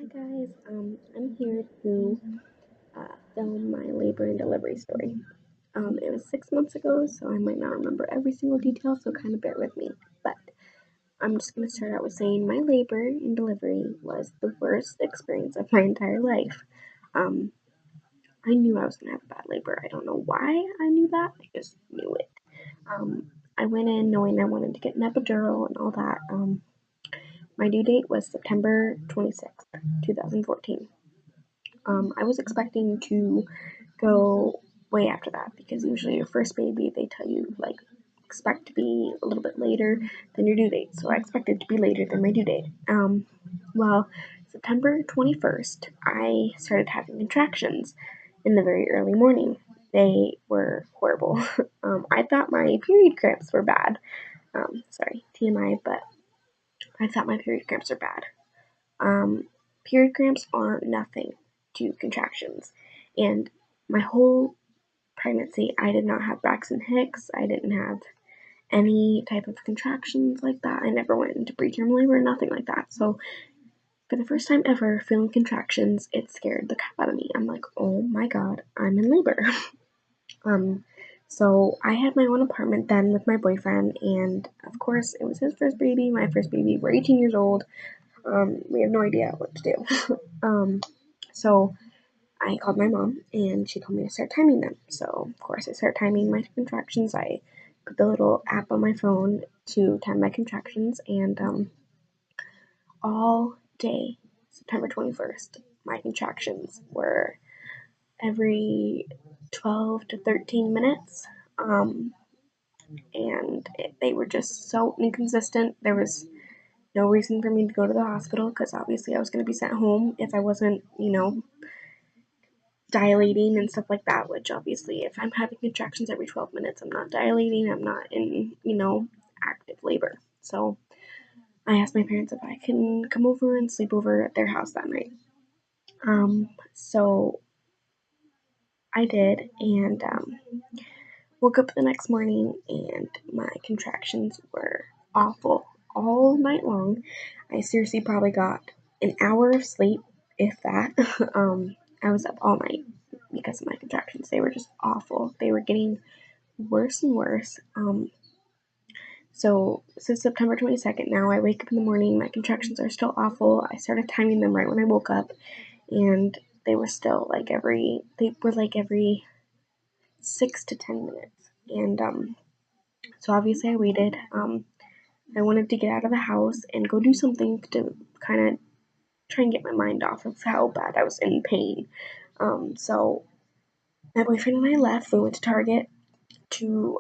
Hi guys, I'm here to film my labor and delivery story. It was 6 months ago, so I might not remember every single detail, so kind of bear with me. But I'm just going to start out with saying my labor and delivery was the worst experience of my entire life. Um, I knew I was going to have a bad labor. I don't know why I knew that, I just knew it. I went in knowing I wanted to get an epidural and all that. My due date was September 26th, 2014. I was expecting to go way after that because usually your first baby, they tell you like expect to be a little bit later than your due date. So I expected to be later than my due date. Well, September 21st, I started having contractions in the very early morning. They were horrible. I thought my period cramps were bad. Sorry, TMI, but I thought my period cramps were bad. Um, Period cramps are nothing to contractions. And my whole pregnancy, I did not have Braxton Hicks. I didn't have any type of contractions like that. I never went into preterm labor, nothing like that. So for the first time ever feeling contractions, it scared the crap out of me. I'm like, oh my god, I'm in labor. um, so I had my own apartment then with my boyfriend, and of course it was his first baby, my first baby. We're 18 years old. We have no idea what to do. So I called my mom and she told me to start timing them. So, of course, I start timing my contractions. I put the little app on my phone to time my contractions, and all day, September 21st, my contractions were every 12 to 13 minutes. And they were just so inconsistent. There was no reason for me to go to the hospital because obviously I was going to be sent home if I wasn't, dilating and stuff like that, which obviously if I'm having contractions every 12 minutes, I'm not dilating, I'm not in, active labor. So I asked my parents if I can come over and sleep over at their house that night. So I did, and woke up the next morning and my contractions were awful all night long. I seriously probably got an hour of sleep, if that. I was up all night because of my contractions. They were just awful. They were getting worse and worse. So since September 22nd now, I wake up in the morning, my contractions are still awful. I started timing them right when I woke up, and they were still every 6 to 10 minutes. And so obviously I waited. I wanted to get out of the house and go do something to kind of try and get my mind off of how bad I was in pain. So my boyfriend and I left. We went to Target to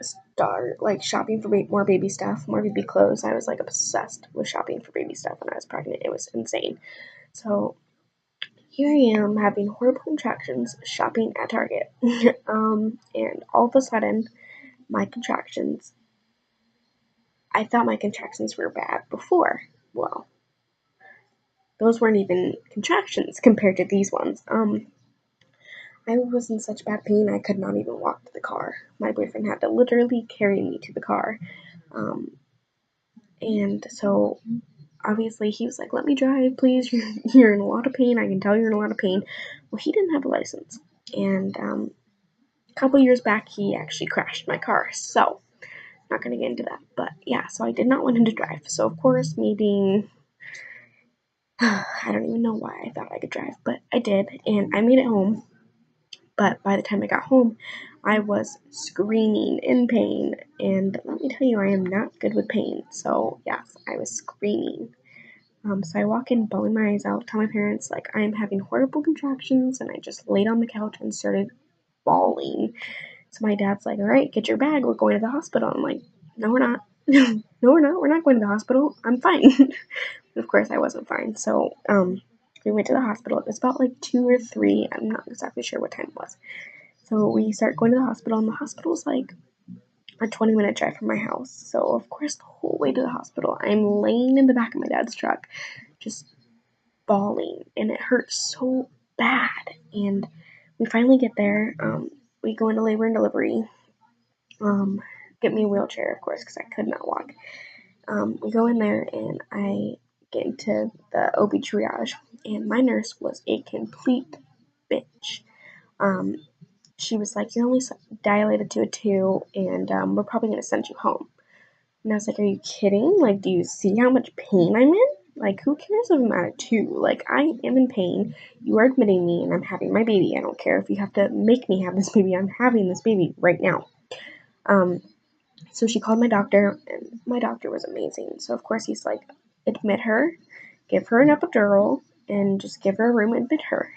start like shopping for more baby stuff, more baby clothes. I was like obsessed with shopping for baby stuff when I was pregnant. It was insane. So here I am having horrible contractions shopping at Target. And all of a sudden, my contractions, I thought my contractions were bad before. Well, those weren't even contractions compared to these ones. I was in such bad pain I could not even walk to the car. My boyfriend had to literally carry me to the car. Um, and so obviously he was like, "Let me drive, please. You're in a lot of pain. I can tell you're in a lot of pain." Well, he didn't have a license, and a couple years back he actually crashed my car. So not gonna get into that, but yeah. So I did not want him to drive. So of course, me being I don't even know why I thought I could drive, but I did, and I made it home. But by the time I got home, I was screaming in pain, and let me tell you, I am not good with pain. So yes, I was screaming. So I walk in, bawling my eyes out, tell my parents like I'm having horrible contractions, and I just laid on the couch and started bawling. So my dad's like, "All right, get your bag. We're going to the hospital." I'm like, "No, we're not. No, we're not. We're not going to the hospital. I'm fine." Of course, I wasn't fine. So we went to the hospital. It was about like 2 or 3. I'm not exactly sure what time it was. So we start going to the hospital, and the hospital's like a 20-minute drive from my house. So of course, the whole way to the hospital, I'm laying in the back of my dad's truck, just bawling, and it hurt so bad. And we finally get there. We go into labor and delivery. Get me a wheelchair, of course, because I could not walk. We go in there, and I into the OB triage, and my nurse was a complete bitch. She was like, "You're only dilated to a 2, and we're probably going to send you home." And I was like, "Are you kidding? Like, do you see how much pain I'm in? Like, who cares if I'm at a 2? Like, I am in pain. You are admitting me, and I'm having my baby. I don't care if you have to make me have this baby. I'm having this baby right now." So she called my doctor, and my doctor was amazing. So, of course, he's like, "Admit her, give her an epidural, and just give her a room, admit her."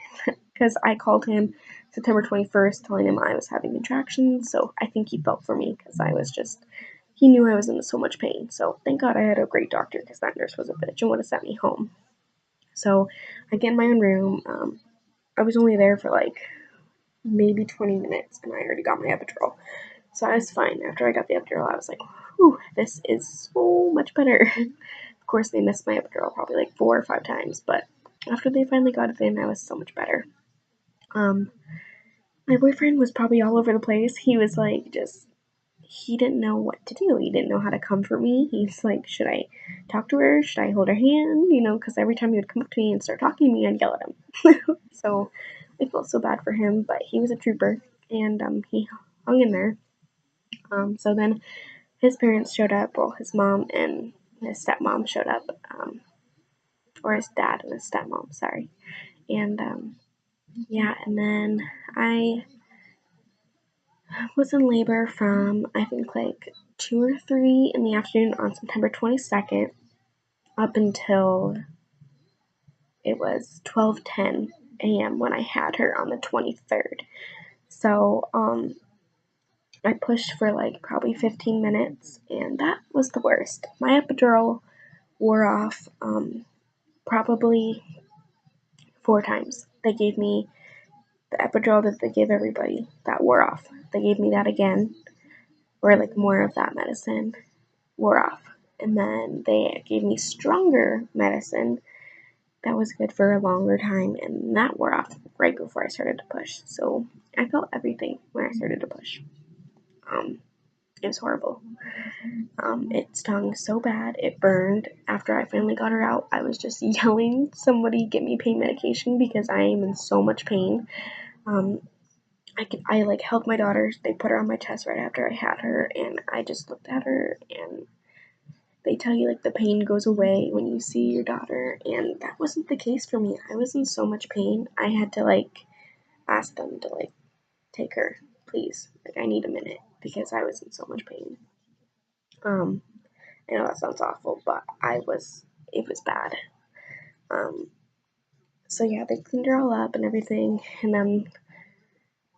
Because I called him September 21st telling him I was having contractions. So I think he felt for me because he knew I was in so much pain. So thank God I had a great doctor because that nurse was a bitch and would have sent me home. So I get in my own room. I was only there for like maybe 20 minutes and I already got my epidural. So I was fine. After I got the epidural, I was like, whew, this is so much better. Of course, they missed my epidural probably like 4 or 5 times, but after they finally got it in, I was so much better. My boyfriend was probably all over the place. He was like, he didn't know what to do. He didn't know how to comfort me. He's like, should I talk to her? Should I hold her hand? Because every time he would come up to me and start talking to me, I'd yell at him. So I felt so bad for him, but he was a trooper, and he hung in there. So then his parents showed up. Well, his mom and his stepmom showed up, or his dad and his stepmom, sorry. And yeah, and then I was in labor from I think like 2 or 3 in the afternoon on September 22nd up until it was 12:10 a.m. when I had her on the 23rd. So I pushed for like probably 15 minutes, and that was the worst. My epidural wore off probably 4 times. They gave me the epidural that they give everybody that wore off. They gave me that again, or like more of that medicine wore off. And then they gave me stronger medicine that was good for a longer time, and that wore off right before I started to push. So I felt everything when I started to push. It was horrible. It stung so bad, it burned. After I finally got her out, I was just yelling, "Somebody get me pain medication," because I am in so much pain. I like held my daughter. They put her on my chest right after I had her, and I just looked at her, and they tell you like the pain goes away when you see your daughter, and that wasn't the case for me. I was in so much pain. I had to like ask them to like take her, please. Like I need a minute because I was in so much pain. I know that sounds awful, but it was bad. Um, so yeah, they cleaned her all up and everything, and then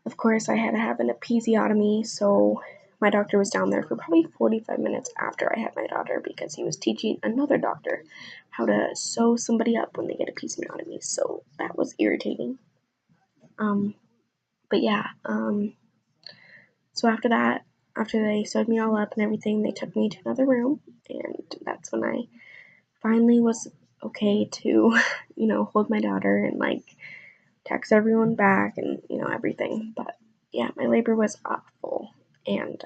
of course I had to have an episiotomy, so my doctor was down there for probably 45 minutes after I had my daughter because he was teaching another doctor how to sew somebody up when they get episiotomy, so that was irritating. But yeah, so after that, after they sewed me all up and everything, they took me to another room, and that's when I finally was okay to, hold my daughter and like text everyone back and, everything. But yeah, my labor was awful. And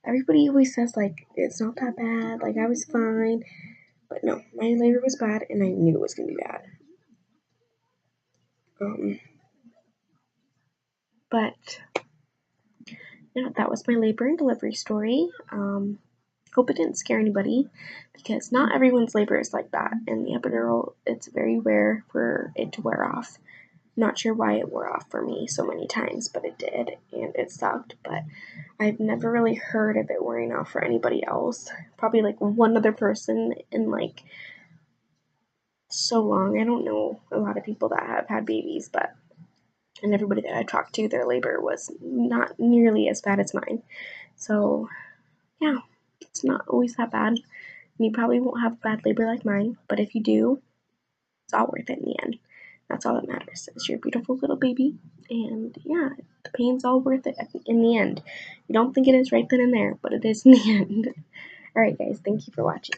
everybody always says, like, it's not that bad. Like, I was fine. But no, my labor was bad and I knew it was going to be bad. But yeah, that was my labor and delivery story. Hope it didn't scare anybody because not everyone's labor is like that. And the epidural, it's very rare for it to wear off. Not sure why it wore off for me so many times, but it did, and it sucked. But I've never really heard of it wearing off for anybody else. Probably like one other person in like so long. I don't know a lot of people that have had babies, and everybody that I talked to, their labor was not nearly as bad as mine. So yeah, it's not always that bad. You probably won't have a bad labor like mine, but if you do, it's all worth it in the end. That's all that matters. It's your beautiful little baby, and yeah, the pain's all worth it in the end. You don't think it is right then and there, but it is in the end. All right, guys, thank you for watching.